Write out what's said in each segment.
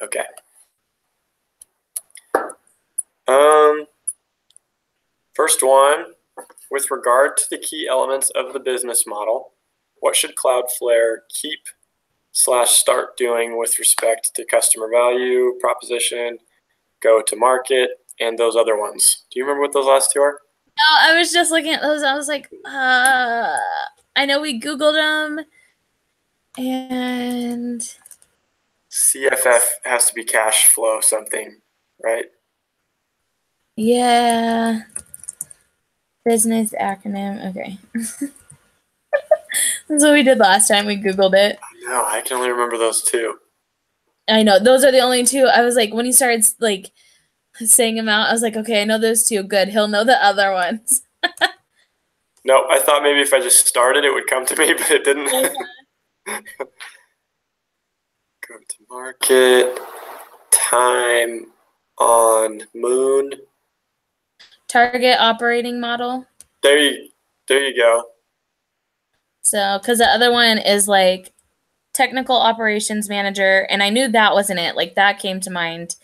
Okay. First one, with regard to the key elements of the business model, what should CloudFlare keep/start doing with respect to customer value, proposition, go to market, and those other ones? Do you remember what those last two are? No, I was just looking at those. I was like, I know we Googled them, and CFF has to be cash flow something, right? yeah, business acronym. Okay. That's what we did last time. We Googled it. No, I can only remember those two. I know. Those are the only two. I was like, when he started like saying them out, I was like, okay, I know those two. Good. He'll know the other ones. No, I thought maybe if I just started, it would come to me, but it didn't. Go to market, time on moon. Target operating model. There you go. So, because the other one is like technical operations manager, and I knew that wasn't it. Like that came to mind.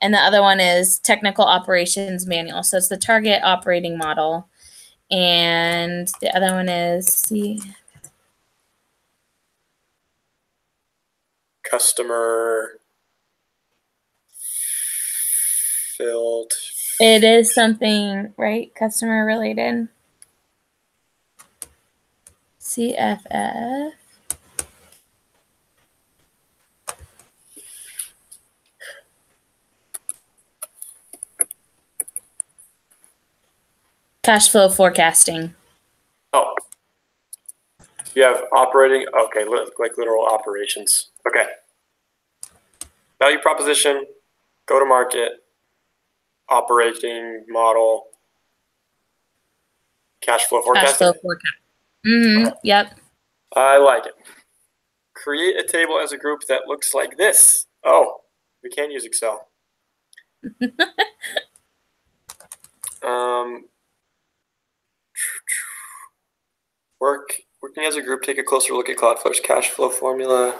And the other one is technical operations manual. So it's the target operating model. And the other one is Customer filled. It is something, right? Customer related. CFF. Cash flow forecasting. Oh. You have operating, okay, like literal operations. Okay. Value proposition, go to market, operating model, cash flow forecasting. Cash flow forecast. Mm-hmm. Yep. I like it. Create a table as a group that looks like this. Oh, we can use Excel. Working as a group, take a closer look at Cloudflare's cash flow formula.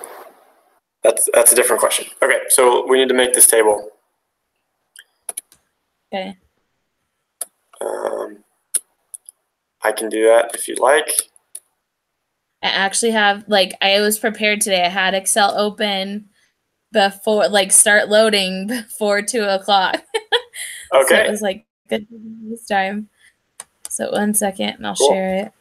That's a different question. Okay, so we need to make this table. Okay. I can do that if you'd like. I actually have, like, I was prepared today. I had Excel open before, like, start loading before 2 o'clock. Okay. So it was like good this time. So 1 second and I'll share it.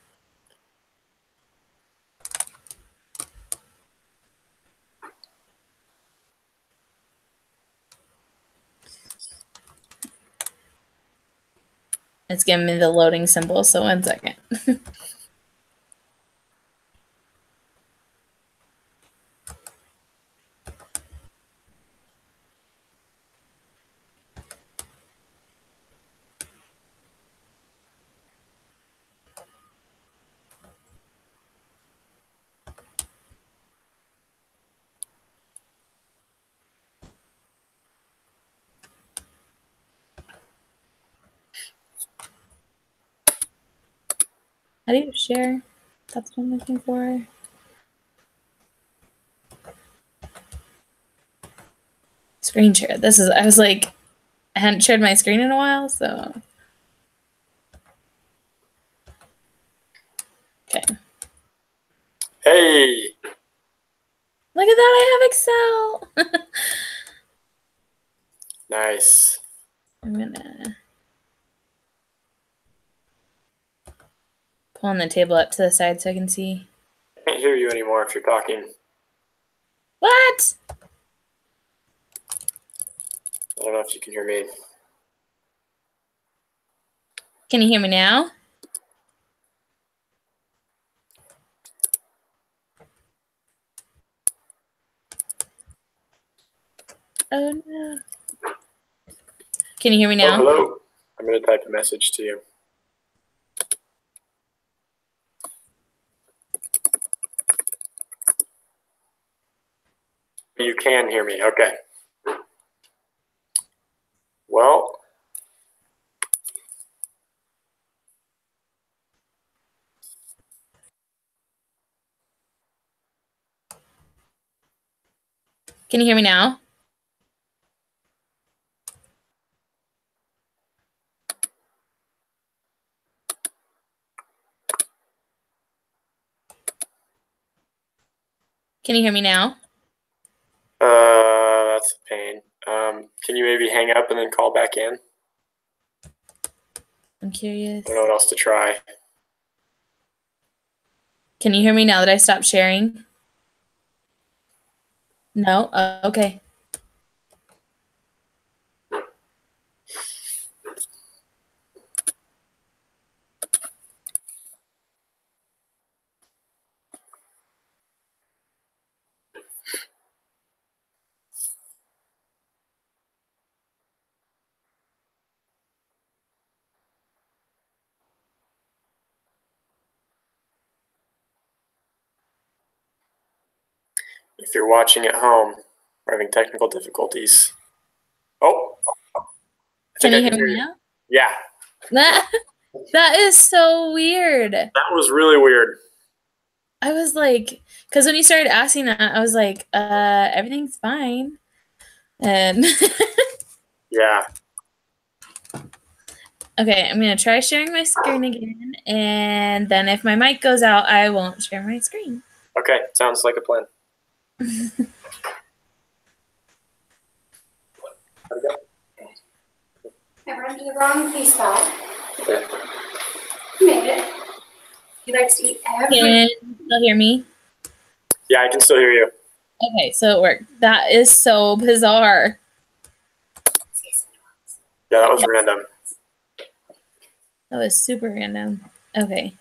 It's giving me the loading symbol, so 1 second. How do you share? That's what I'm looking for. Screen share. I was like, I hadn't shared my screen in a while, so. Okay. Hey. Look at that, I have Excel. Nice. I'm gonna pull the table up to the side so I can see. I can't hear you anymore if you're talking. What? I don't know if you can hear me. Can you hear me now? Oh no. Can you hear me now? Oh, hello. I'm going to type a message to you. You can hear me. Okay. Well, Can you hear me now? Can you hear me now? That's a pain. Can you maybe hang up and then call back in? I'm curious. I don't know what else to try. Can you hear me now that I stopped sharing? No? Okay. If you're watching at home, we're having technical difficulties. Oh, Can you hear me now? Yeah. That is so weird. That was really weird. I was like, because when you started asking that, I was like, everything's fine. And yeah. Okay, I'm gonna try sharing my screen again, and then if my mic goes out, I won't share my screen. Okay, sounds like a plan. I run to the wrong key spot. Okay. You made it. He likes to eat everything. Can you still hear me? Yeah, I can still hear you. Okay, so it worked. That is so bizarre. Yeah, that was random. That was super random. Okay,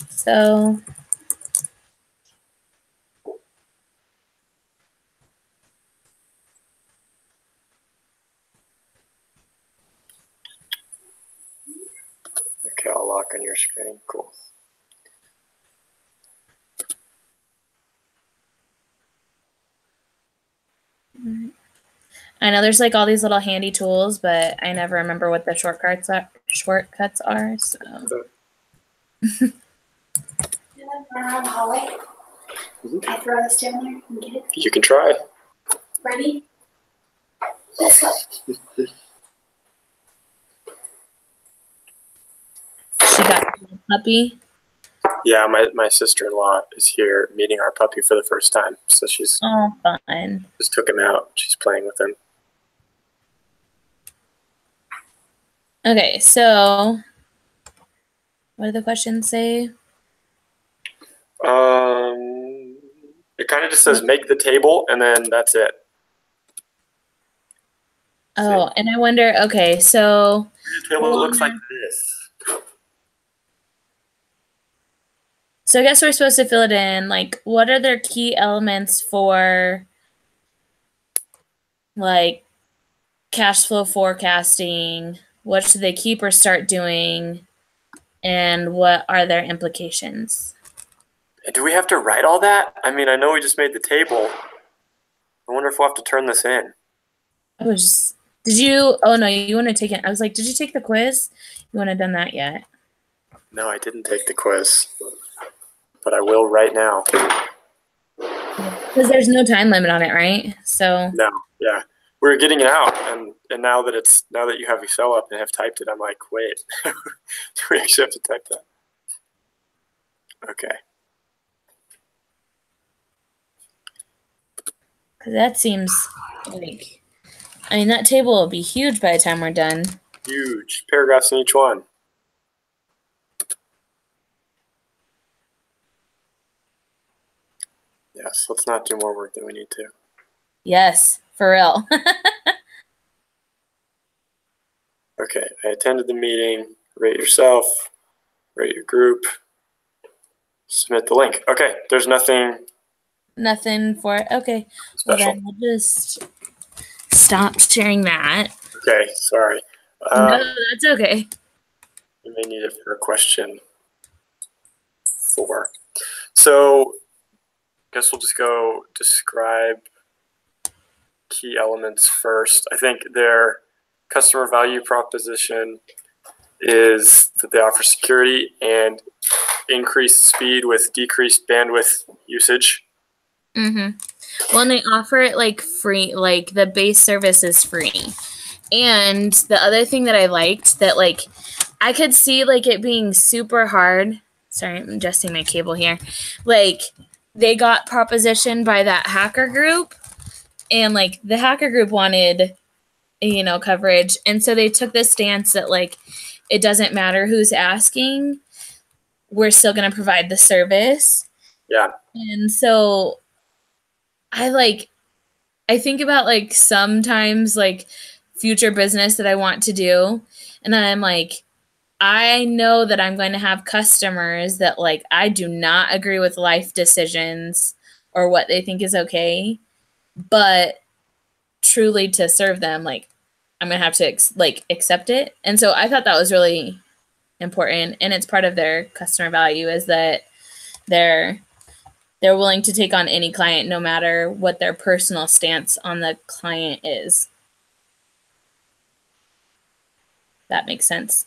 so okay, I'll lock on your screen. Cool. I know there's like all these little handy tools, but I never remember what the shortcuts are. So. Around the hallway. I throw this down there and get it. You can try. Ready? Let's go. She got a puppy. Yeah, my sister-in-law is here meeting our puppy for the first time. So she's fun. Just took him out. She's playing with him. Okay, so what do the questions say? It kind of just says make the table, and then that's it. Oh, and I wonder, okay, so the table looks like this. So I guess we're supposed to fill it in. Like, what are their key elements for, like, cash flow forecasting? What should they keep or start doing? And what are their implications? Do we have to write all that? I mean, I know we just made the table. I wonder if we'll have to turn this in. Did you, oh no, you want to take it. I was like, did you take the quiz? You wouldn't have done that yet. No, I didn't take the quiz, but I will right now. Because there's no time limit on it, right? So. No, yeah. We're getting it out, and now that you have Excel up and have typed it, I'm like, wait, do we actually have to type that? Okay. Because that seems like, I mean, that table will be huge by the time we're done. Huge. Paragraphs in each one. Yes, let's not do more work than we need to. Yes, for real. Okay, I attended the meeting. Rate yourself. Rate your group. Submit the link. Okay, there's nothing. Nothing for it. Okay. Special. Well, then we'll just stop sharing that. Okay, sorry. No, that's okay. You may need it for question 4. So, I guess we'll just go describe key elements first. I think their customer value proposition is that they offer security and increased speed with decreased bandwidth usage. Well, and they offer it like free, like the base service is free. And the other thing that I liked that like I could see like it being super hard. Sorry, I'm adjusting my cable here. Like they got propositioned by that hacker group, and like the hacker group wanted, you know, coverage. And so they took this stance that like it doesn't matter who's asking, we're still going to provide the service. Yeah. And so I think about like sometimes like future business that I want to do, and I'm like, I know that I'm going to have customers that like I do not agree with life decisions or what they think is okay, but truly to serve them, like I'm gonna have to accept it. And so I thought that was really important, and it's part of their customer value is that they're willing to take on any client no matter what their personal stance on the client is. That makes sense.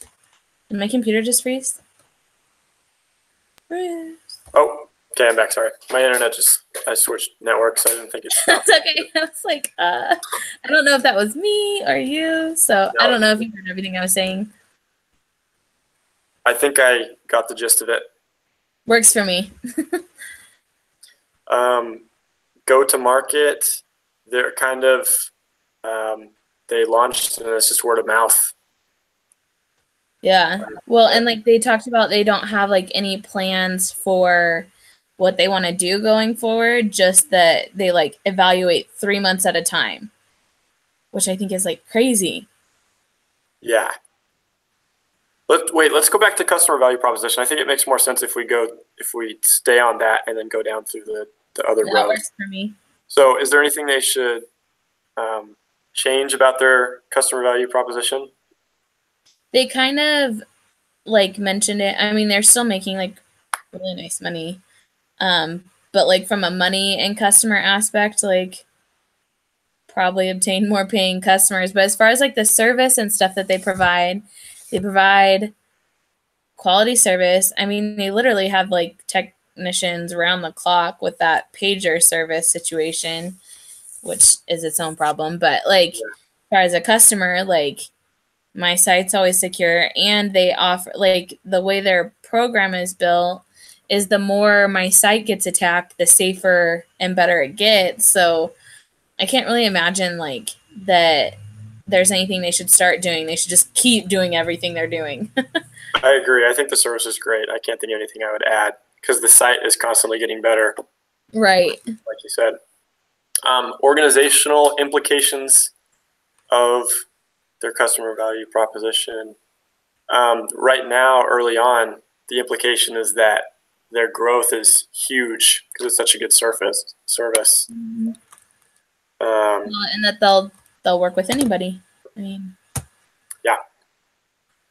Did my computer just freeze? Oh, okay, I'm back. Sorry. My internet I switched networks. I didn't think it stopped. That's okay. I was like, I don't know if that was me or you. So no. I don't know if you heard everything I was saying. I think I got the gist of it. Works for me. Go to market. They're kind of, they launched and it's just word of mouth. Yeah. Well, and like they talked about, they don't have like any plans for what they want to do going forward, just that they like evaluate 3 months at a time, which I think is like crazy. Yeah. Let's go back to customer value proposition. I think it makes more sense if we stay on that and then go down through the other rows. That works for me. So is there anything they should change about their customer value proposition? They kind of like mentioned it. I mean, they're still making like really nice money. But like from a money and customer aspect, like probably obtain more paying customers. But as far as like the service and stuff that they provide quality service. I mean, they literally have like technicians around the clock with that pager service situation, which is its own problem. But like as far as a customer, like my site's always secure, and they offer like the way their program is built is the more my site gets attacked, the safer and better it gets. So I can't really imagine like that there's anything they should start doing. They should just keep doing everything they're doing. I agree. I think the service is great. I can't think of anything I would add because the site is constantly getting better. Right. Like you said. Organizational implications of their customer value proposition. Right now, early on, the implication is that their growth is huge because it's such a good service. Mm-hmm. And that they'll work with anybody. I mean, yeah,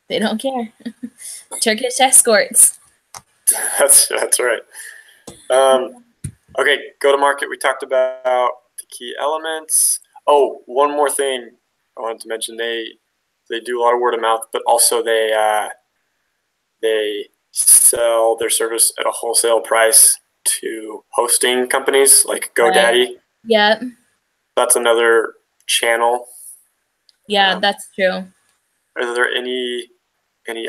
they don't care. Turkish escorts. That's right. Okay, go to market. We talked about the key elements. Oh, one more thing I wanted to mention. They do a lot of word of mouth, but also they sell their service at a wholesale price to hosting companies like GoDaddy. Right. Yeah. That's another channel. Yeah, that's true. Are there any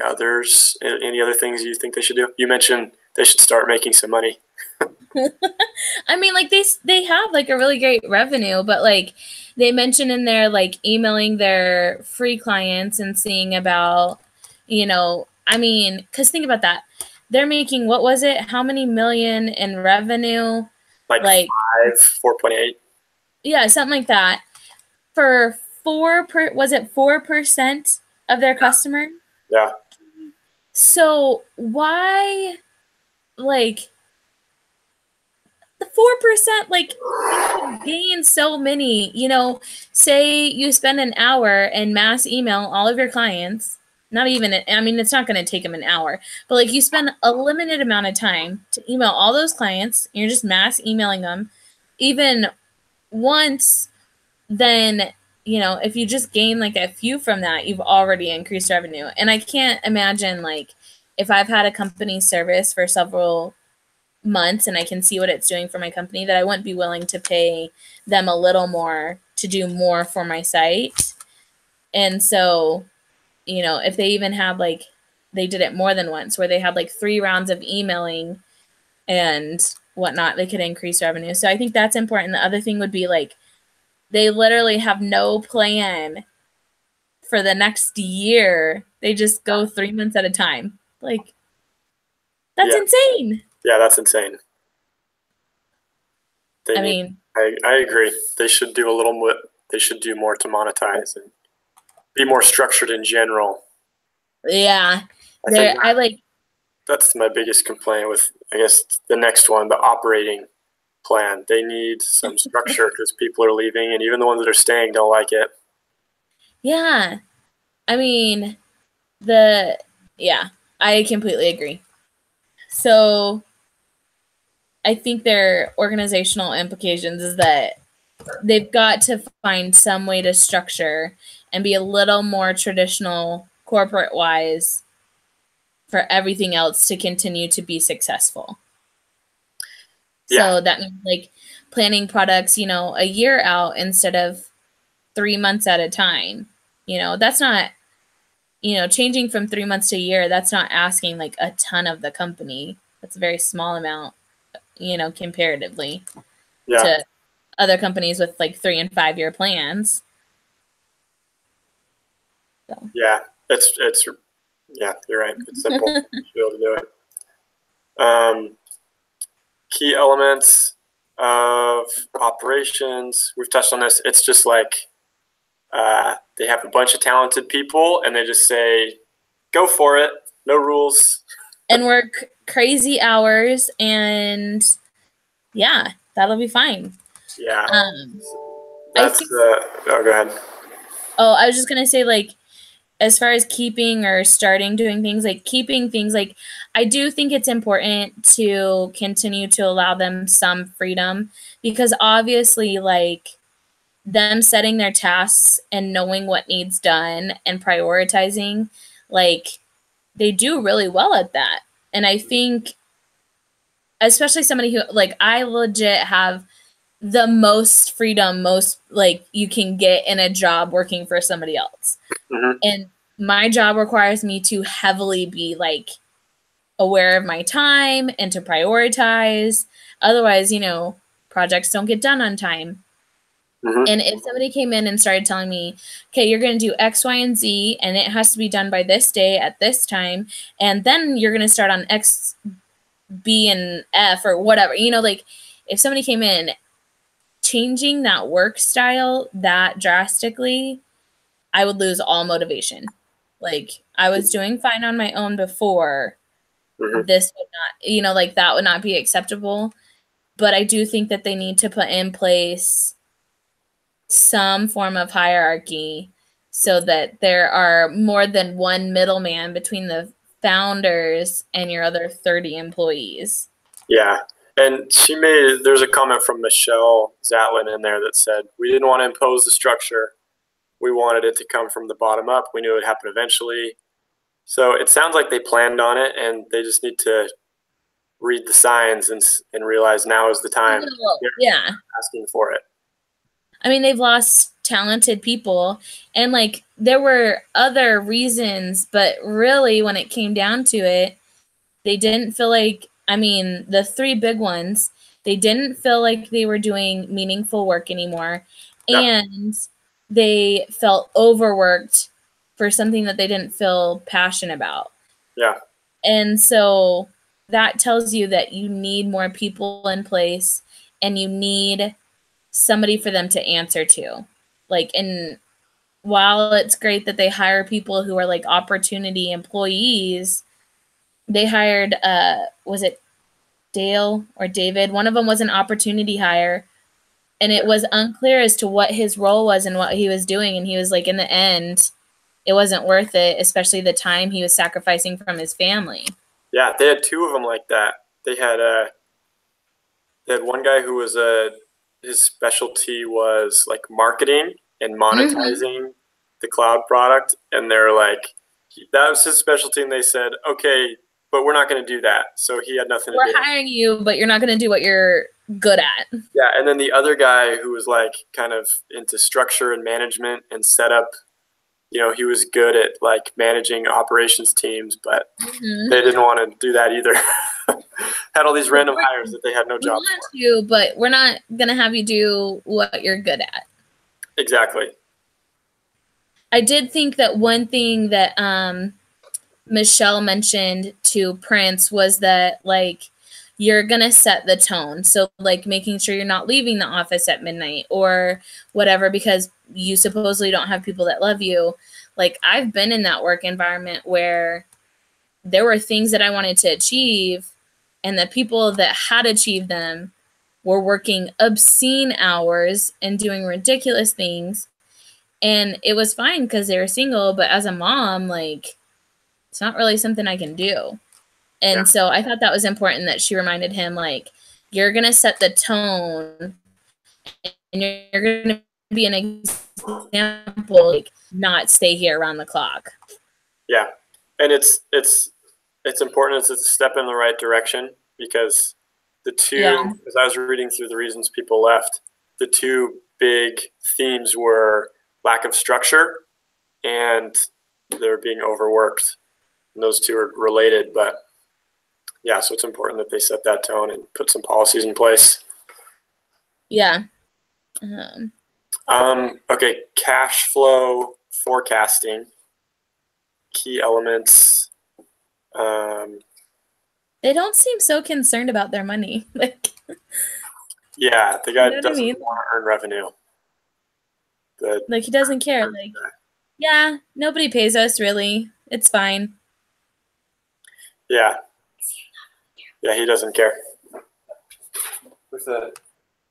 others? Any other things you think they should do? You mentioned they should start making some money. I mean, like they have like a really great revenue, but like they mentioned in there like emailing their free clients and seeing about, you know, I mean, because think about that. They're making, what was it? How many million in revenue? Like 4.8. Yeah, something like that. For 4% of their customer? Yeah. So why, like, the 4%, like, you gain so many, you know, say you spend an hour and mass email all of your clients. Not even, I mean, it's not going to take them an hour, but like you spend a limited amount of time to email all those clients. You're just mass emailing them even once, then, you know, if you just gain like a few from that, you've already increased revenue. And I can't imagine like if I've had a company service for several months and I can see what it's doing for my company, that I wouldn't be willing to pay them a little more to do more for my site. And so, you know, if they even had like, they did it more than once where they had like 3 rounds of emailing and whatnot, they could increase revenue. So I think that's important. The other thing would be like, they literally have no plan for the next year. They just go 3 months at a time. Like, that's insane. Yeah, that's insane. I agree. They should do a little more. They should do more to monetize and be more structured in general. Yeah, that's my biggest complaint with, I guess, the next one, the operating plan. They need some structure because people are leaving, and even the ones that are staying don't like it. Yeah, I mean, I completely agree. So I think their organizational implications is that they've got to find some way to structure and be a little more traditional corporate-wise for everything else to continue to be successful. Yeah. So that means like planning products, you know, a year out instead of 3 months at a time. You know, that's not, you know, changing from 3 months to a year, that's not asking like a ton of the company. That's a very small amount, you know, comparatively to other companies with like 3 and 5 year plans. So. Yeah, you're right. It's simple to be able to do it. Key elements of operations. We've touched on this. It's just like they have a bunch of talented people and they just say, go for it. No rules. And work crazy hours and yeah, that'll be fine. Yeah. Go ahead. Oh, I was just going to say, like, as far as keeping or starting doing things, like keeping things, like I do think it's important to continue to allow them some freedom because obviously like them setting their tasks and knowing what needs done and prioritizing, like they do really well at that. And I think especially somebody who like I legit have the most freedom, most like you can get in a job working for somebody else. Mm-hmm. And my job requires me to heavily be like aware of my time and to prioritize. Otherwise, you know, projects don't get done on time. Mm-hmm. And if somebody came in and started telling me, okay, you're going to do X, Y, and Z, and it has to be done by this day at this time, and then you're going to start on X, B, and F or whatever, you know, like if somebody came in changing that work style that drastically, I would lose all motivation. Like I was doing fine on my own before. Mm-hmm. This would not, you know, like that would not be acceptable. But I do think that they need to put in place some form of hierarchy so that there are more than one middleman between the founders and your other 30 employees. Yeah. And there's a comment from Michelle Zatlin in there that said, we didn't want to impose the structure. We wanted it to come from the bottom up. We knew it would happen eventually. So it sounds like they planned on it and they just need to read the signs and realize now is the time. Yeah. Asking for it. I mean, they've lost talented people and like there were other reasons, but really when it came down to it, they didn't feel like, I mean, the 3 big ones, they didn't feel like they were doing meaningful work anymore. Yeah. And they felt overworked for something that they didn't feel passionate about. Yeah. And so that tells you that you need more people in place and you need somebody for them to answer to. Like, and while it's great that they hire people who are like opportunity employees, they hired, was it Dale or David? One of them was an opportunity hire. And it was unclear as to what his role was and what he was doing. And he was like, in the end, it wasn't worth it, especially the time he was sacrificing from his family. Yeah, they had 2 of them like that. They had one guy who was his specialty was like marketing and monetizing the cloud product. And they're like, that was his specialty. And they said, okay, but we're not going to do that. So he had nothing to do. We're hiring you, but you're not going to do what you're good at. Yeah, and then the other guy who was like kind of into structure and management and setup, you know, he was good at like managing operations teams, but they didn't want to do that either. Had all these random hires that they had no job for. You, but we're not going to have you do what you're good at. Exactly. I did think that one thing that Michelle mentioned to Prince was that, like, you're going to set the tone. So, like, making sure you're not leaving the office at midnight or whatever because you supposedly don't have people that love you. Like, I've been in that work environment where there were things that I wanted to achieve, and the people that had achieved them were working obscene hours and doing ridiculous things. And it was fine because they were single, but as a mom, like, it's not really something I can do. And so I thought that was important that she reminded him, like, you're going to set the tone and you're going to be an example, like, not stay here around the clock. Yeah. And it's important. It's a step in the right direction because the two, as I was reading through the reasons people left, the two big themes were lack of structure and they're being overworked. And those two are related, but yeah, so it's important that they set that tone and put some policies in place. Yeah. Okay, cash flow forecasting, key elements. They don't seem so concerned about their money. Like, yeah, the guy doesn't want to earn revenue. Like, he doesn't care. Like, yeah, nobody pays us, really. It's fine. Yeah. Yeah, he doesn't care.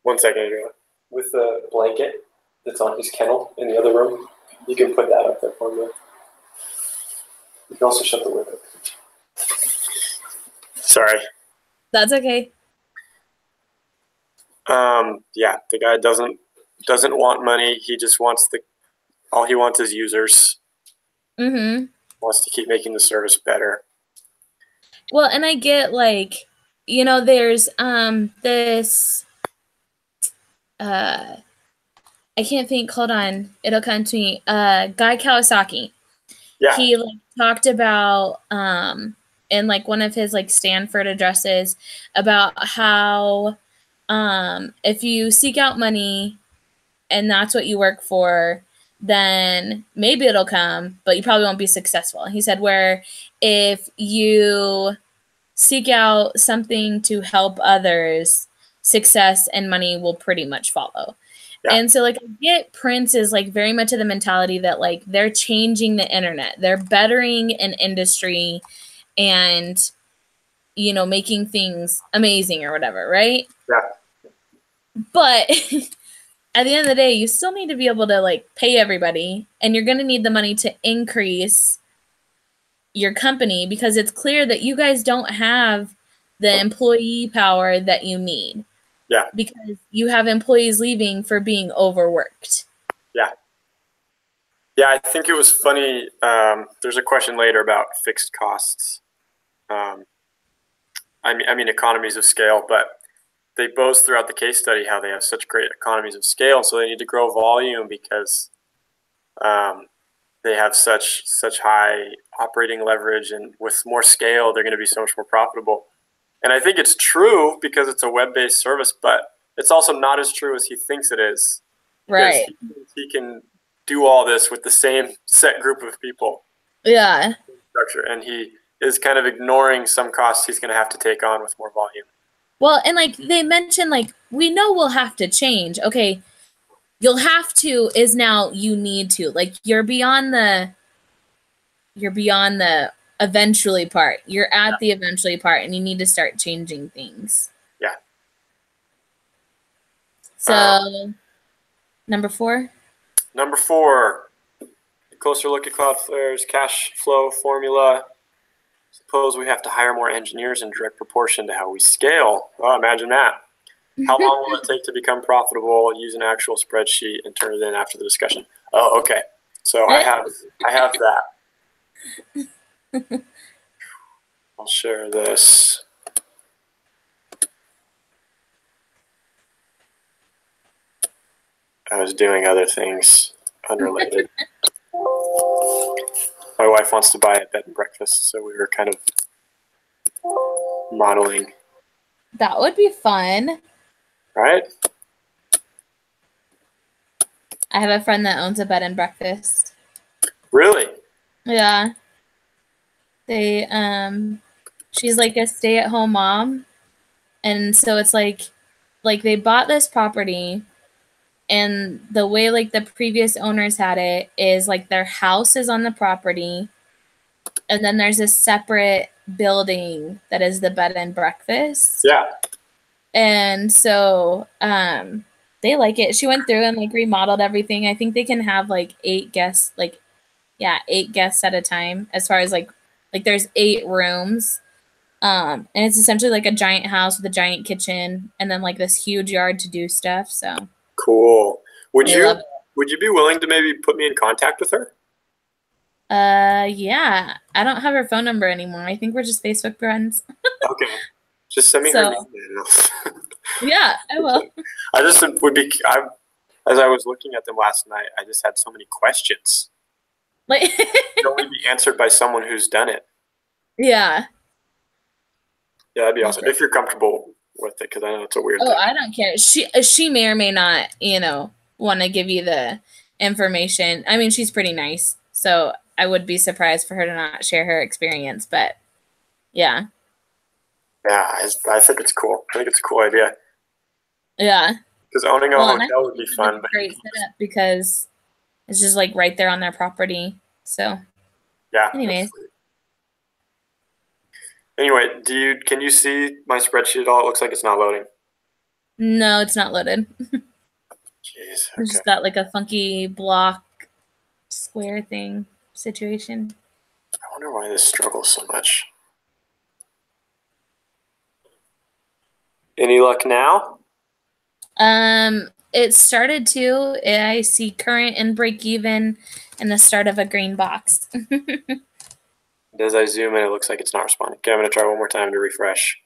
One second, Adriana. With the blanket that's on his kennel in the other room, you can put that up there for me. You can also shut the window. Sorry. That's okay. Yeah, the guy doesn't want money. He just wants all he wants is users. Wants to keep making the service better. Well, and I get, like, you know, there's this I can't think, hold on, it'll come to me. Guy Kawasaki. Yeah. He, like, talked about in, like, one of his, like, Stanford addresses about how if you seek out money and that's what you work for, then maybe it'll come, but you probably won't be successful. He said, where if you seek out something to help others, success and money will pretty much follow. Yeah. And so, like, I get Prince is, like, very much of the mentality that, like, they're changing the internet. They're bettering an industry and, you know, making things amazing or whatever, right? Yeah. But at the end of the day, you still need to be able to, like, pay everybody, and you're going to need the money to increase your company because it's clear that you guys don't have the employee power that you need. Yeah. Because you have employees leaving for being overworked. Yeah. Yeah, I think it was funny. There's a question later about fixed costs. I mean economies of scale, but they boast throughout the case study how they have such great economies of scale, so they need to grow volume because they have such high operating leverage, and with more scale, they're going to be so much more profitable. And I think it's true because it's a web-based service, but it's also not as true as he thinks it is. Right. He can do all this with the same set group of people. Yeah. Structure, and he is kind of ignoring some costs he's going to have to take on with more volume. Well, and, like, they mentioned, like, we know we'll have to change. Okay, you'll have to is now you need to. Like, you're beyond the eventually part. You're at the eventually part, and you need to start changing things. Yeah. So, number 4? Number 4, a closer look at CloudFlare's cash flow formula. Suppose we have to hire more engineers in direct proportion to how we scale. Oh, imagine that. How long will it take to become profitable? Use an actual spreadsheet and turn it in after the discussion. Oh, okay. So I have that. I'll share this. I was doing other things unrelated. My wife wants to buy a bed and breakfast, so we were kind of modeling. That would be fun. Right? I have a friend that owns a bed and breakfast. Really? Yeah. They she's like a stay-at-home mom. And so it's like they bought this property, and the way like the previous owners had it is like their house is on the property, and then there's a separate building that is the bed and breakfast. Yeah. And so they like it. She went through and like remodeled everything. I think they can have like 8 guests, like 8 guests at a time, as far as like there's 8 rooms. And it's essentially like a giant house with a giant kitchen and then like this huge yard to do stuff. So cool. Would love you be willing to maybe put me in contact with her? Yeah. I don't have her phone number anymore. I think we're just Facebook friends. Okay. Just send me her email. Yeah, I will. I just would be. As I was looking at them last night, I just had so many questions. Like, Can only be answered by someone who's done it. Yeah. Yeah, that'd be awesome if you're comfortable with it, because I know it's a weird thing. I don't care. She may or may not, want to give you the information. I mean, she's pretty nice, so I would be surprised for her to not share her experience. But yeah. Yeah, I think it's cool. I think it's a cool idea. Yeah. Because owning a hotel would be fun. But great setup because it's just like right there on their property. So yeah. Anyways. Anyway, can you see my spreadsheet at all? It looks like it's not loading. No, it's not loaded. Jeez. Okay. It's just got like a funky block square thing situation. I wonder why this struggles so much. Any luck now? It started to. I see current and break even and the start of a green box. As I zoom in, it looks like it's not responding. Okay, I'm going to try one more time to refresh.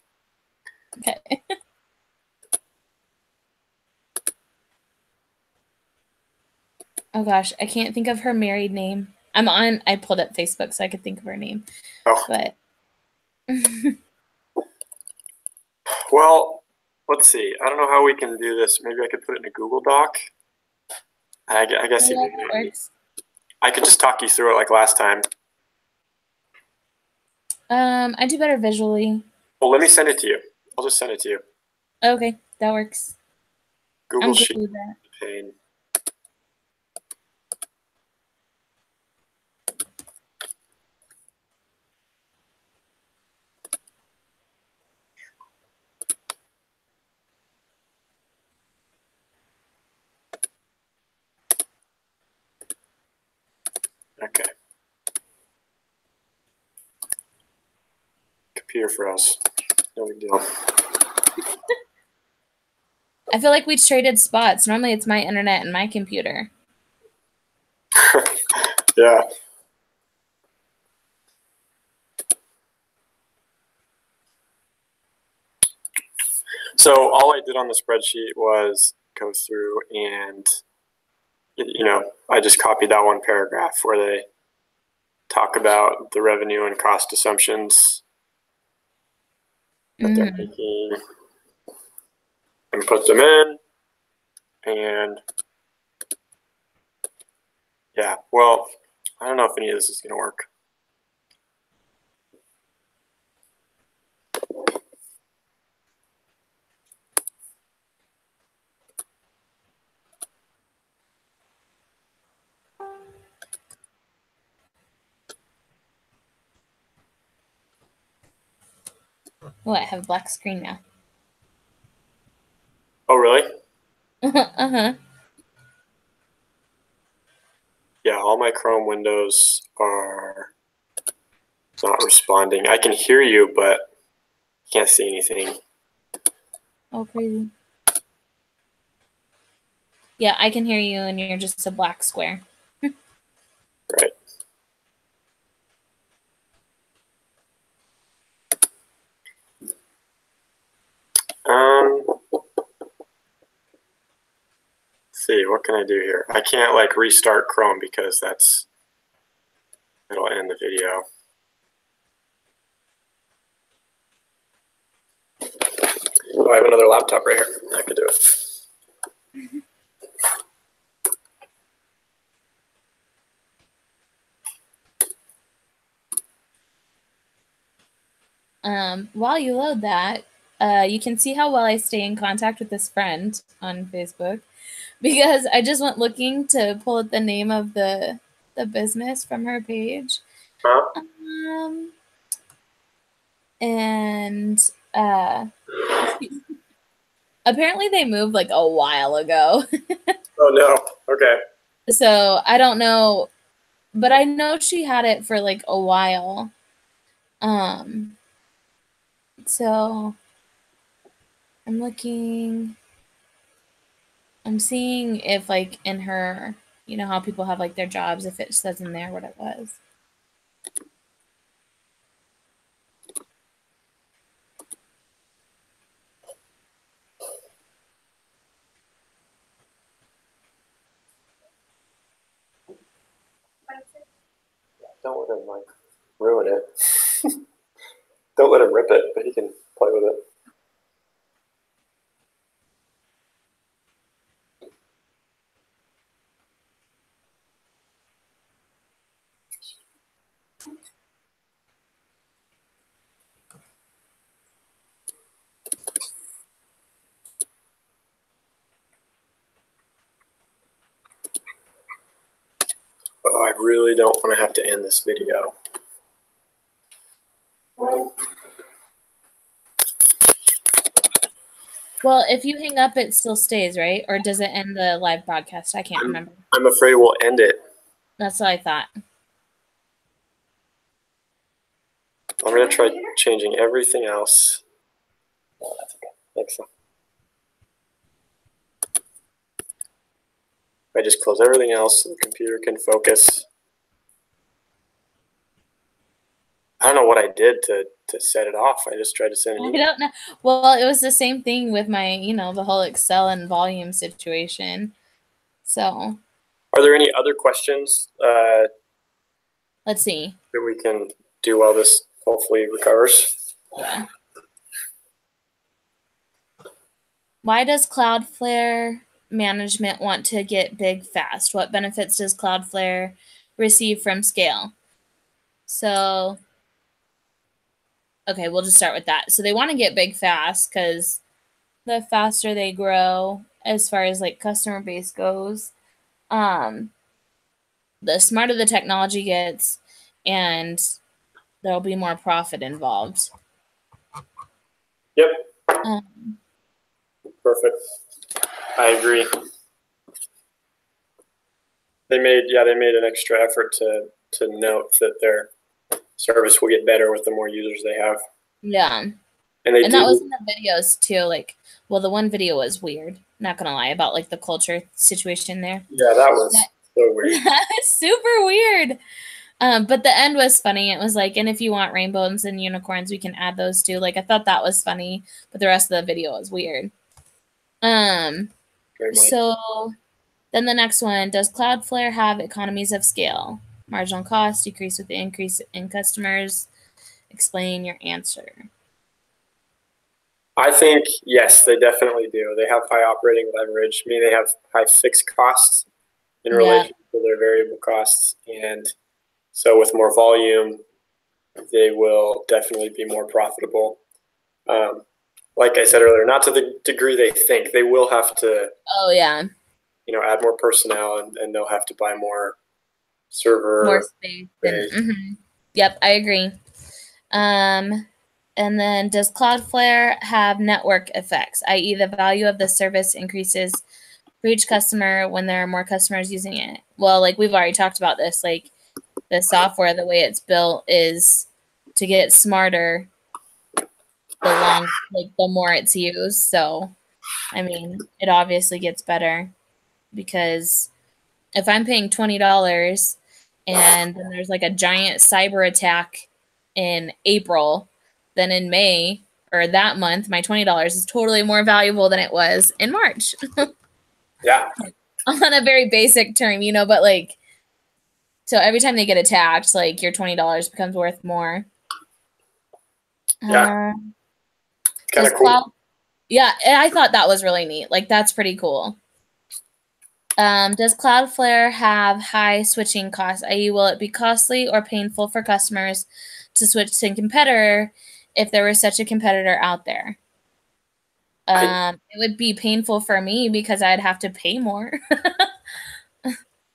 Okay. Oh gosh, I can't think of her married name. I pulled up Facebook so I could think of her name. Oh. But well, let's see. I don't know how we can do this. Maybe I could put it in a Google Doc. I guess that works. I could just talk you through it like last time. I do better visually. Well, let me send it to you. I'll just send it to you. Okay, that works. Google I'm good Sheet. with that. Pain. Okay. Computer froze. No big deal. I feel like we traded spots. Normally it's my internet and my computer. Yeah. So all I did on the spreadsheet was go through and, I just copied that one paragraph where they talk about the revenue and cost assumptions that they're making and put them in. And yeah, well, I don't know if any of this is going to work. Oh, I have a black screen now. Oh, really? Uh-huh. Yeah, all my Chrome windows are not responding. I can hear you, but can't see anything. Oh, crazy. Yeah, I can hear you, and you're just a black square. Right. Let's see, what can I do here? I can't like restart Chrome because it'll end the video. Oh, I have another laptop right here. I could do it. While you load that, you can see how well I stay in contact with this friend on Facebook, because I just went looking to pull up the name of the business from her page. Huh? And apparently they moved like a while ago. Oh no. Okay. So I don't know, but I know she had it for like a while. So I'm looking, I'm seeing if like in her, you know how people have like their jobs, if it says in there what it was. Don't let him like ruin it. Don't let him rip it, but he can play with it. Oh, I really don't want to have to end this video. Well, if you hang up, it still stays, right? Or does it end the live broadcast? I can't remember. I'm afraid we'll end it. That's what I thought. I'm going to try changing everything else. Oh, that's okay. Thanks. I just close everything else so the computer can focus. I don't know what I did to set it off. I just tried to send an email. I don't know. Well, it was the same thing with my, you know, the whole Excel and volume situation. So. Are there any other questions? Let's see. That we can do while this hopefully recovers? Yeah. Why does CloudFlare management want to get big fast? What benefits does CloudFlare receive from scale? So, okay, we'll just start with that. So they want to get big fast because the faster they grow, as far as like customer base goes, the smarter the technology gets, and there'll be more profit involved. Yep. Perfect. I agree. They made an extra effort to note that their service will get better with the more users they have. Yeah. And that was in the videos too. Like, well, the one video was weird. Not gonna lie, about like the culture situation there. Yeah, that was so weird. Super weird. But the end was funny. It was like, and if you want rainbows and unicorns, we can add those too. Like, I thought that was funny, but the rest of the video was weird. So then the next one, does CloudFlare have economies of scale? Marginal cost decrease with the increase in customers. Explain your answer. I think, yes, they definitely do. They have high operating leverage, meaning they have high fixed costs in relation to their variable costs. And so with more volume, they will definitely be more profitable. Like I said earlier, not to the degree they think. They will have to, add more personnel, and they'll have to buy more server space. Yep, I agree. And then does CloudFlare have network effects, i.e. the value of the service increases for each customer when there are more customers using it? Well, like we've already talked about this, like the software, the way it's built is to get smarter the more it's used. So, I mean, it obviously gets better because if I'm paying $20 and then there's like a giant cyber attack in April, then in May or that month, my $20 is totally more valuable than it was in March. Yeah. On a very basic term, you know, but like, so every time they get attacked, like your $20 becomes worth more. Yeah. Kind of cool. Yeah, I thought that was really neat. Like, that's pretty cool. Does Cloudflare have high switching costs? I.e., will it be costly or painful for customers to switch to a competitor if there was such a competitor out there? It would be painful for me because I'd have to pay more.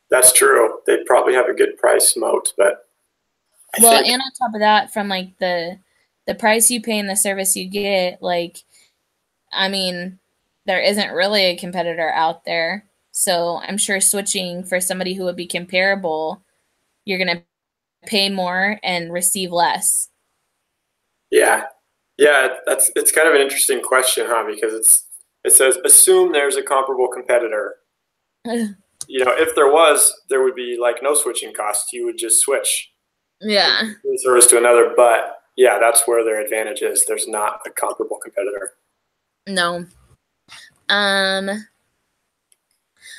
That's true. They'd probably have a good price moat, but and on top of that, from like the price you pay and the service you get, like, I mean, there isn't really a competitor out there. So I'm sure switching for somebody who would be comparable, you're going to pay more and receive less. Yeah. Yeah, it's kind of an interesting question, huh? Because it says, assume there's a comparable competitor. You know, if there was, there would be like no switching costs. You would just switch. Yeah. From one service to another. But yeah, that's where their advantage is. There's not a comparable competitor. No.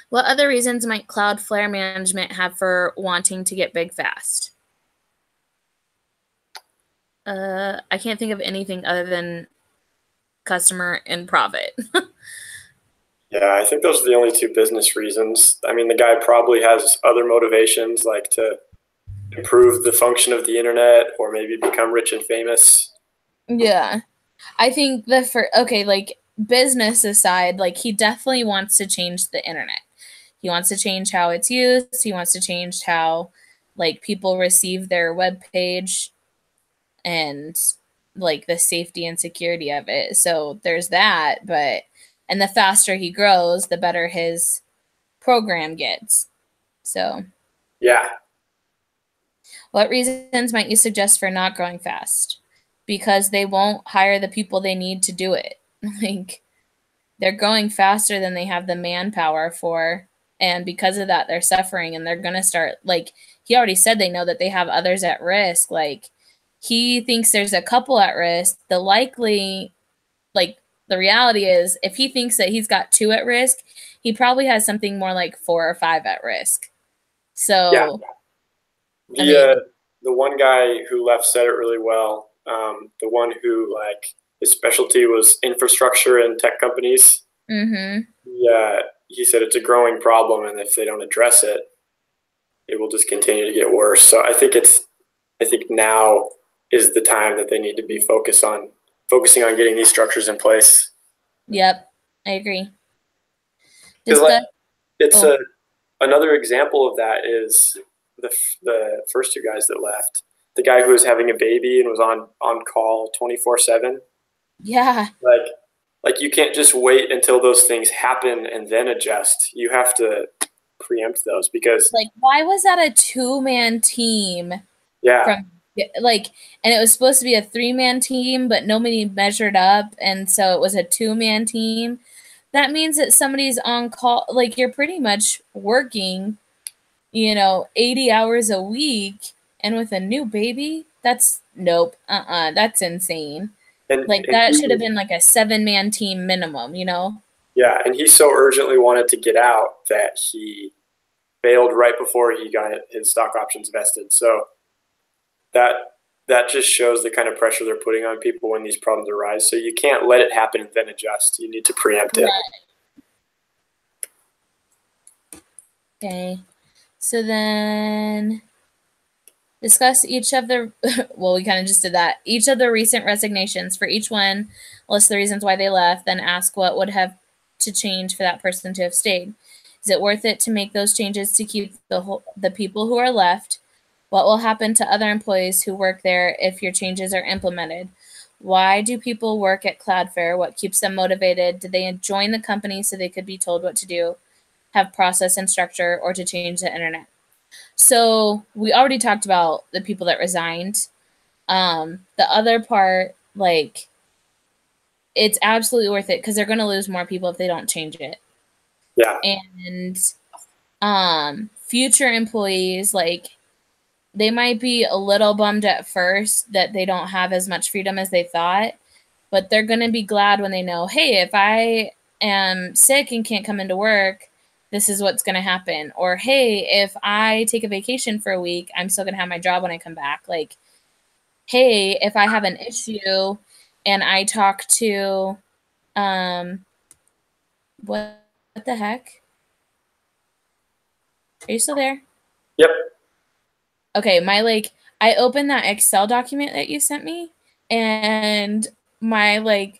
What other reasons might Cloudflare management have for wanting to get big fast? I can't think of anything other than customer and profit. Yeah, I think those are the only two business reasons. I mean, the guy probably has other motivations, like to improve the function of the internet or maybe become rich and famous. Yeah. I think like business aside, like he definitely wants to change the internet. He wants to change how it's used. He wants to change how like people receive their web page and like the safety and security of it. So there's that, and the faster he grows, the better his program gets. So yeah. What reasons might you suggest for not growing fast? Because they won't hire the people they need to do it. Like, they're growing faster than they have the manpower for. And because of that, they're suffering and they're going to start, like, he already said they know that they have others at risk. Like, he thinks there's a couple at risk. The reality is, if he thinks that he's got 2 at risk, he probably has something more like 4 or 5 at risk. So, yeah. The one guy who left said it really well. The one who, like, his specialty was infrastructure and tech companies. Mm-hmm. Yeah, he said it's a growing problem, and if they don't address it, it will just continue to get worse. So I think now is the time that they need to be focusing on getting these structures in place. Yep, I agree. Another example of that is the first 2 guys that left. The guy who was having a baby and was on call 24/7. Yeah. Like you can't just wait until those things happen and then adjust. You have to preempt those because, like, why was that a 2-man team? Yeah. And it was supposed to be a 3-man team, but nobody measured up, and so it was a 2-man team. That means that somebody's on call. Like, you're pretty much working, 80 hours a week, and with a new baby, that's nope. That's insane. And that should have been like a 7-man team minimum, Yeah, and he so urgently wanted to get out that he bailed right before he got his stock options vested. So that just shows the kind of pressure they're putting on people when these problems arise. So you can't let it happen and then adjust. You need to preempt it. Okay. So then discuss each of the, well, we kind of just did that. Each of the recent resignations. For each one, list the reasons why they left, then ask what would have to change for that person to have stayed. Is it worth it to make those changes to keep the people who are left? What will happen to other employees who work there if your changes are implemented? Why do people work at CloudFlare? What keeps them motivated? Did they join the company so they could be told what to do, have process and structure, or to change the internet? So we already talked about the people that resigned. The other part, like, it's absolutely worth it because they're going to lose more people if they don't change it. Yeah. And future employees, like, they might be a little bummed at first that they don't have as much freedom as they thought, but they're going to be glad when they know, hey, if I am sick and can't come into work, this is what's going to happen. Or, hey, if I take a vacation for a week, I'm still going to have my job when I come back. Like, hey, if I have an issue and I talk to, what the heck? Are you still there? Yep. Okay, I opened that Excel document that you sent me, and my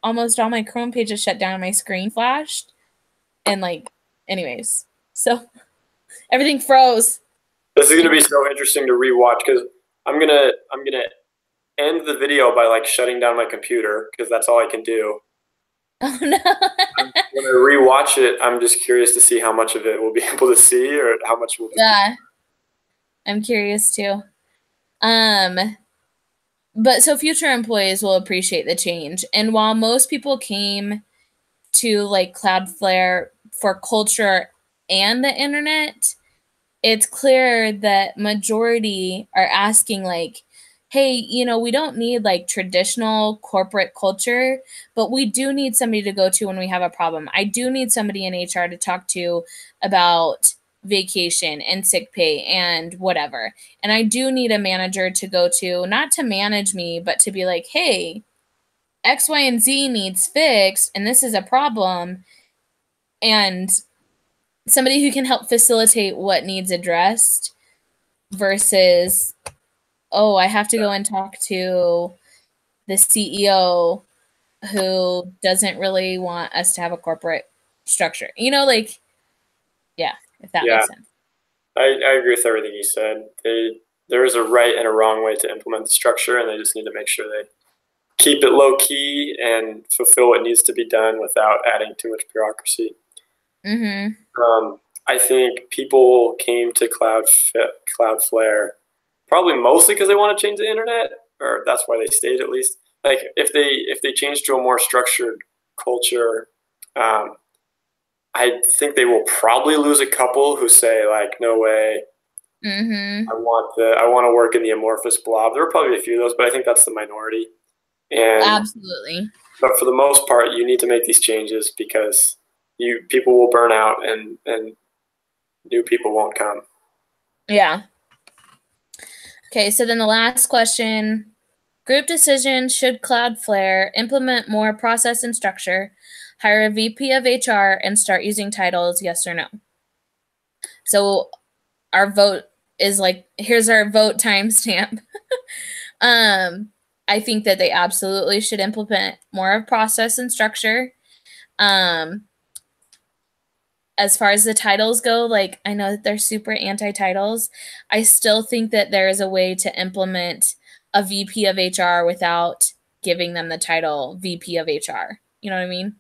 almost all my Chrome pages shut down, my screen flashed, and anyways, so everything froze. This is gonna be so interesting to rewatch because I'm gonna end the video by shutting down my computer because that's all I can do. Oh no. When I rewatch it, I'm just curious to see how much of it we'll be able to see or how much we'll. Yeah, I'm curious too. But so future employees will appreciate the change. And while most people came to CloudFlare for culture and the internet, it's clear that majority are asking hey, we don't need traditional corporate culture, but we do need somebody to go to when we have a problem. I do need somebody in HR to talk to about vacation and sick pay and whatever. And I do need a manager to go to, not to manage me, but to be like, hey, X, Y, and Z needs fixed, and this is a problem. And somebody who can help facilitate what needs addressed versus, oh, I have to go and talk to the CEO who doesn't really want us to have a corporate structure. Yeah, if that makes sense. I agree with everything you said. There is a right and a wrong way to implement the structure, and they just need to make sure they keep it low key and fulfill what needs to be done without adding too much bureaucracy. Mm-hmm. I think people came to Cloudflare probably mostly because they want to change the internet, or that's why they stayed at least. If they change to a more structured culture, I think they will probably lose a couple who say no way. Mm-hmm. I want to work in the amorphous blob. There are probably a few of those, but I think that's the minority. And absolutely. But for the most part, you need to make these changes because people will burn out and new people won't come. Yeah. Okay, so then the last question. Group decision, should Cloudflare implement more process and structure, hire a VP of HR, and start using titles, yes or no? So our vote is here's our vote timestamp. I think that they absolutely should implement more of process and structure. As far as the titles go, I know that they're super anti-titles. I still think that there is a way to implement a VP of HR without giving them the title VP of HR. You know what I mean?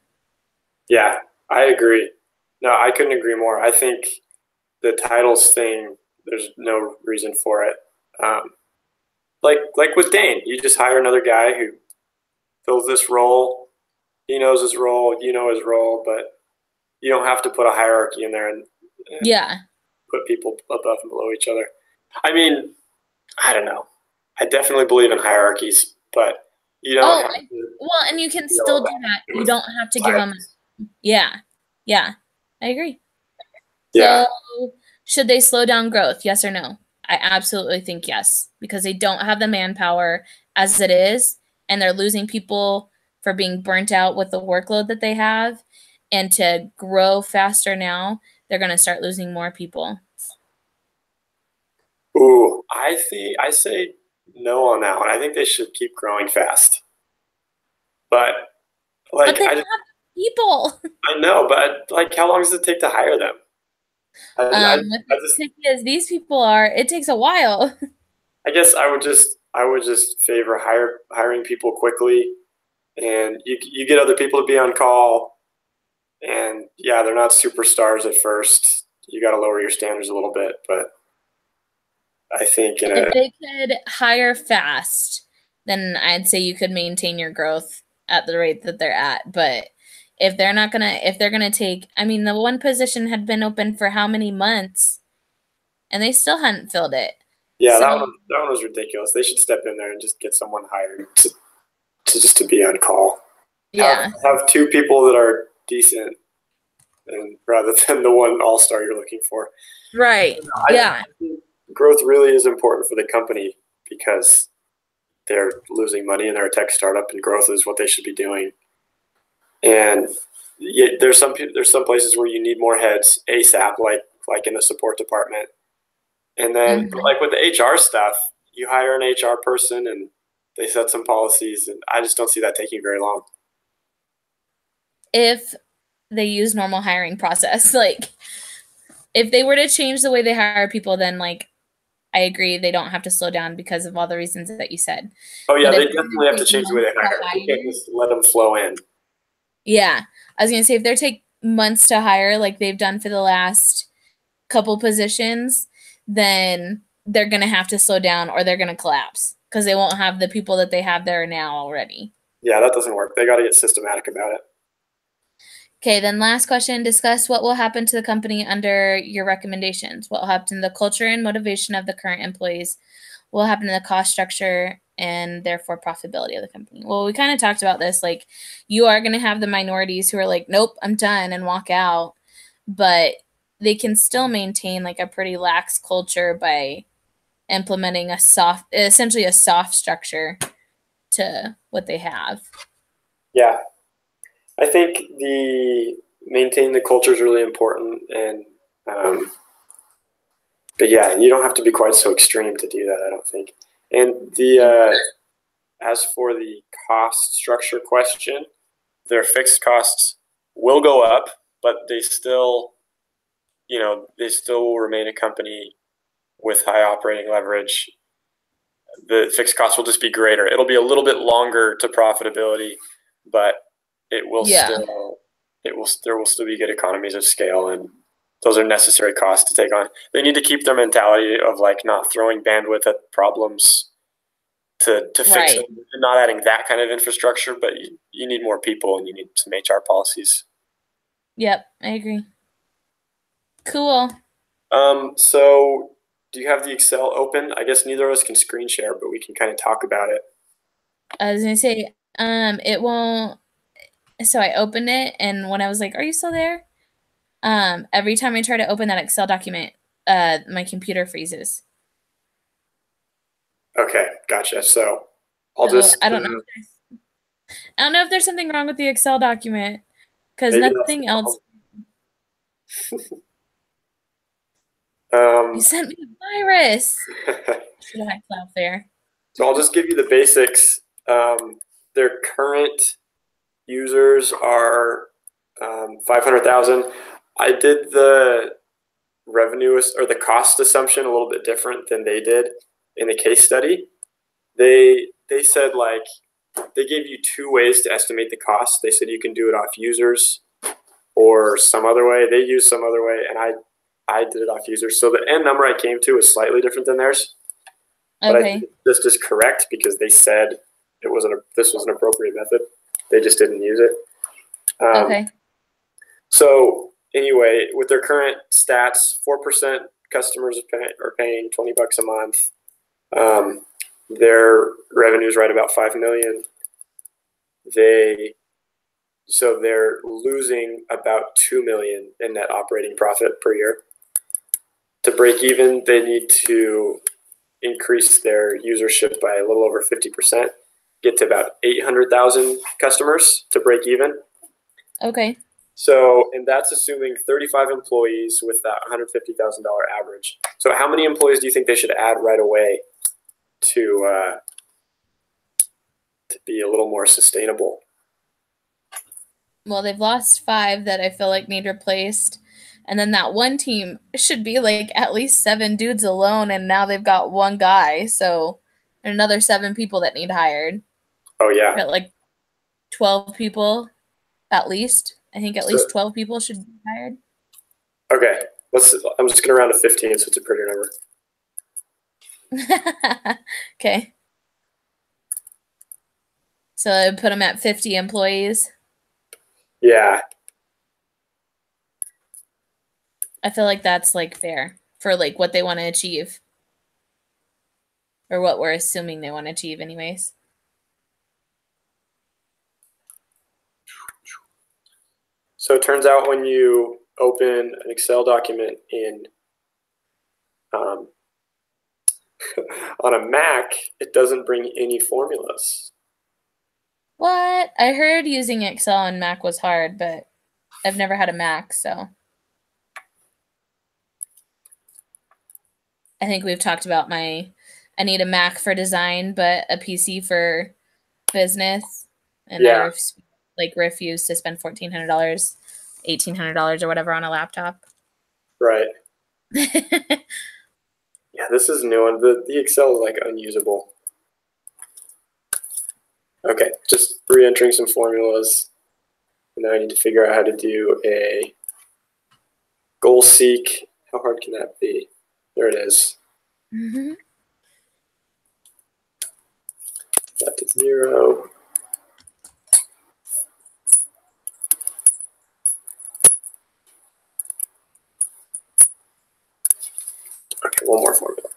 Yeah, I agree. No, I couldn't agree more. I think the titles thing, there's no reason for it. Like with Dane, you just hire another guy who fills this role. He knows his role, you know his role, but you don't have to put a hierarchy in there and put people above and below each other. I mean, I don't know. I definitely believe in hierarchies, but you don't have to. Well, and you can still do that. You don't have to give them. Yeah. I agree. Yeah. So, should they slow down growth? Yes or no? I absolutely think yes, because they don't have the manpower as it is, and they're losing people for being burnt out with the workload that they have. And to grow faster now, they're going to start losing more people. Ooh, I say no on that one. I think they should keep growing fast. But they don't have people. I know, but how long does it take to hire them? As these people are, it takes a while. I guess I would just favor hiring people quickly, and you get other people to be on call, and yeah, they're not superstars at first. You got to lower your standards a little bit, but I think if they could hire fast, then I'd say you could maintain your growth at the rate that they're at. But if they're gonna take, I mean, the one position had been open for how many months, and they still hadn't filled it. Yeah, that one was ridiculous. They should step in there and just get someone hired. to be on call. Yeah. Have two people that are decent, and rather than the one all-star you're looking for. Right. Yeah. Growth really is important for the company because they're losing money and they're a tech startup, and growth is what they should be doing. And there's some places where you need more heads ASAP, like in the support department. And then, like with the HR stuff, you hire an HR person and they set some policies, and I just don't see that taking very long. If they use normal hiring process, like if they were to change the way they hire people, then like I agree they don't have to slow down because of all the reasons that you said. Oh yeah, they definitely have to change the way they hire. You can't just let them flow in. Yeah, I was gonna say if they take months to hire, like they've done for the last couple positions, then they're gonna have to slow down or they're gonna collapse because they won't have the people that they have there now already. Yeah, that doesn't work. They got to get systematic about it. Okay, then last question, discuss what will happen to the company under your recommendations. What will happen to the culture and motivation of the current employees? What will happen to the cost structure and therefore profitability of the company? Well, we kind of talked about this. Like, you are going to have the minorities who are like, nope, I'm done, and walk out. But they can still maintain like a pretty lax culture by implementing essentially a soft structure to what they have. Yeah. I think maintaining the culture is really important, and but yeah, you don't have to be quite so extreme to do that, I don't think. And as for the cost structure question, their fixed costs will go up, but they still will remain a company with high operating leverage. The fixed costs will just be greater. It'll be a little bit longer to profitability, but it will there will still be good economies of scale, and those are necessary costs to take on. They need to keep their mentality of like not throwing bandwidth at problems to fix them, and not adding that kind of infrastructure, but you need more people and you need some HR policies. Yep, I agree. Cool. So do you have the Excel open? I guess neither of us can screen share, but we can kind of talk about it. I was gonna say, it won't. So I opened it, and when I was like, "Are you still there?" Every time I try to open that Excel document, my computer freezes. Okay, gotcha. So I don't know. I don't know if there's something wrong with the Excel document because nothing else. You sent me a virus. Should I have CloudFlare? So I'll just give you the basics. Their current users are 500,000. I did the revenue or the cost assumption a little bit different than they did in the case study. They said like they gave you two ways to estimate the cost. They said you can do it off users or some other way. They used some other way, and I did it off users. So the end number I came to is slightly different than theirs. But I think this is correct because they said this was an appropriate method. They just didn't use it. So anyway, with their current stats, 4% customers are paying $20 a month. Their revenue is right about $5 million. So they're losing about $2 million in net operating profit per year. To break even, they need to increase their usership by a little over 50%, get to about 800,000 customers to break even. Okay. So, and that's assuming 35 employees with that $150,000 average. So how many employees do you think they should add right away to be a little more sustainable? Well, they've lost 5 that I feel like need replaced. And then that one team should be like at least 7 dudes alone, and now they've got 1 guy. So another 7 people that need hired. Oh yeah. Got like 12 people at least. I think at least 12 people should be hired. Okay. I'm just gonna round to 15, so it's a prettier number. Okay. So I would put them at 50 employees. Yeah. I feel like that's like fair for like what they want to achieve. Or what we're assuming they want to achieve anyways. So it turns out when you open an Excel document in on a Mac, it doesn't bring any formulas. What? I heard using Excel on Mac was hard, but I've never had a Mac, so. I think we've talked about I need a Mac for design, but a PC for business. And Yeah. I refuse to spend $1,400, $1,800 or whatever on a laptop. Right. Yeah, this is new one. The Excel is like unusable. Okay, just re-entering some formulas. And now I need to figure out how to do a goal seek. How hard can that be? There it is. Mm-hmm. That to 0. Okay, one more formula.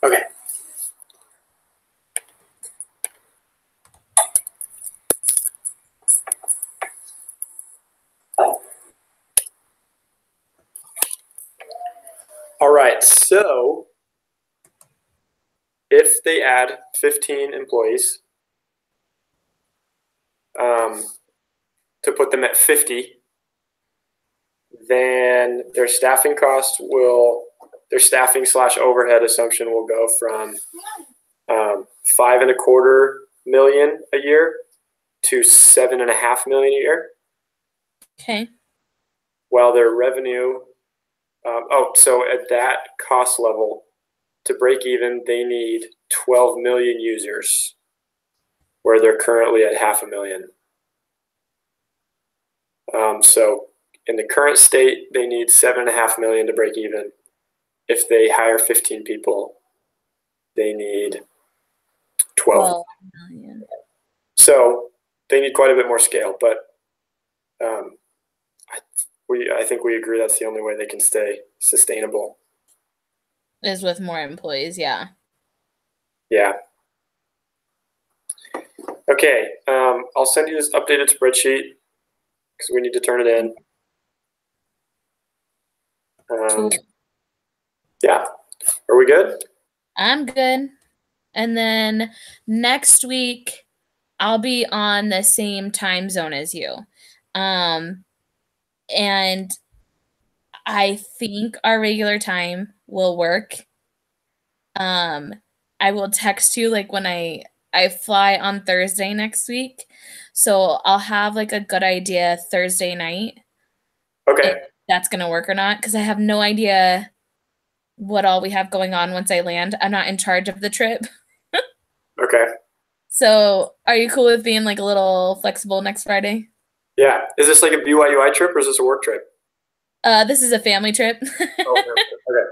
Okay. All right, so if they add 15 employees to put them at 50, then their staffing cost their staffing / overhead assumption will go from $5.25 million a year to $7.5 million a year. Okay. While their revenue, so at that cost level, to break even, they need 12 million users, where they're currently at 500,000. So in the current state, they need 7.5 million to break even. If they hire 15 people, they need 12 million. So they need quite a bit more scale, but I think we agree that's the only way they can stay sustainable. Is with more employees, yeah. Yeah. Okay, I'll send you this updated spreadsheet because we need to turn it in. Cool. Yeah. Are we good? I'm good. And then next week, I'll be on the same time zone as you. And I think our regular time will work. I will text you like when I fly on Thursday next week. So I'll have like a good idea Thursday night. Okay. If that's going to work or not, because I have no idea what all we have going on once I land. I'm not in charge of the trip. Okay. So are you cool with being like a little flexible next Friday? Yeah. Is this like a BYUI trip or is this a work trip? This is a family trip. Okay.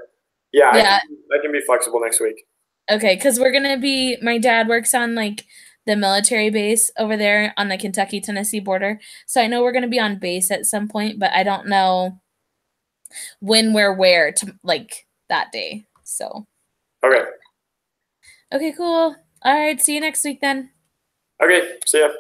Yeah, Yeah. I can be flexible next week. Okay, because we're gonna be. My dad works on like the military base over there on the Kentucky-Tennessee border, so I know we're gonna be on base at some point, but I don't know when we're where to like that day. So. Okay. Okay, cool. All right, see you next week then. Okay, see ya.